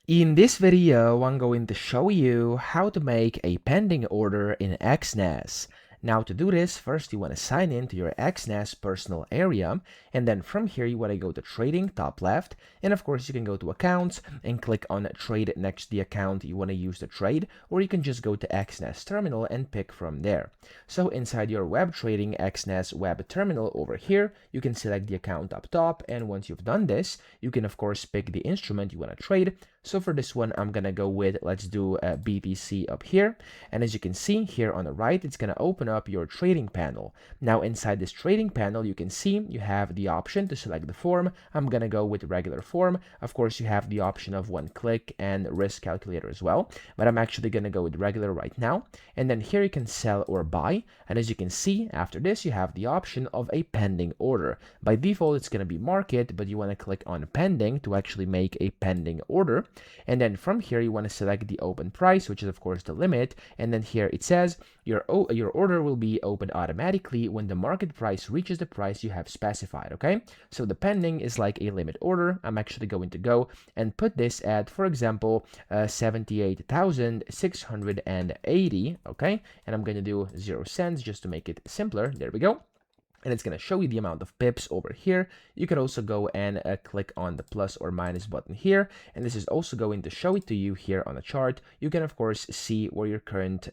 In this video, I'm going to show you how to make a pending order in Exness. Now to do this, first you want to sign in to your Exness personal area, and then from here you want to go to trading top left, and of course you can go to accounts and click on trade next to the account you want to use to trade, or you can just go to Exness terminal and pick from there. So inside your web trading Exness web terminal over here, you can select the account up top, and once you've done this, you can of course pick the instrument you want to trade. So for this one, I'm gonna go with, let's do BTC up here. And as you can see here on the right, it's gonna open up your trading panel. Now inside this trading panel, you can see you have the option to select the form. I'm gonna go with regular form. Of course, you have the option of one click and risk calculator as well, but I'm actually gonna go with regular right now. And then here you can sell or buy. And as you can see, after this, you have the option of a pending order. By default, it's gonna be market, but you wanna click on pending to actually make a pending order. And then from here, you want to select the open price, which is of course the limit. And then here it says your order will be opened automatically when the market price reaches the price you have specified. Okay, so the pending is like a limit order. I'm actually going to go and put this at, for example, 78,680. Okay, and I'm going to do 0 cents just to make it simpler. There we go. And it's going to show you the amount of pips over here. You can also go and click on the plus or minus button here, and this is also going to show it to you here on the chart. You can of course see where your current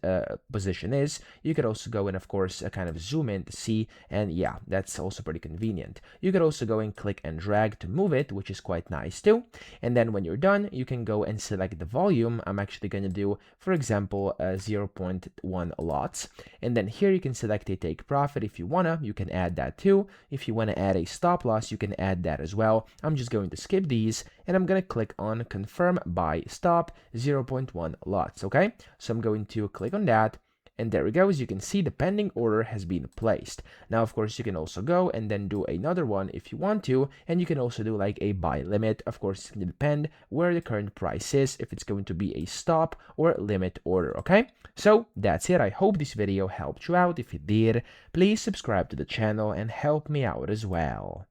position is. You could also go and of course kind of zoom in to see, and yeah, that's also pretty convenient. You could also go and click and drag to move it, which is quite nice too. And then when you're done, you can go and select the volume. I'm actually going to do, for example, 0.1 lots, and then here you can select a take profit if you wanna. You can add that too. If you want to add a stop loss, you can add that as well. I'm just going to skip these, and I'm going to click on confirm buy stop 0.1 lots. Okay, so I'm going to click on that, and there we go. As you can see, the pending order has been placed. Now of course you can also go and then do another one if you want to, and you can also do like a buy limit. Of course it's going to depend where the current price is, if it's going to be a stop or limit order. Okay, so that's it. I hope this video helped you out. If it did, please subscribe to the channel and help me out as well.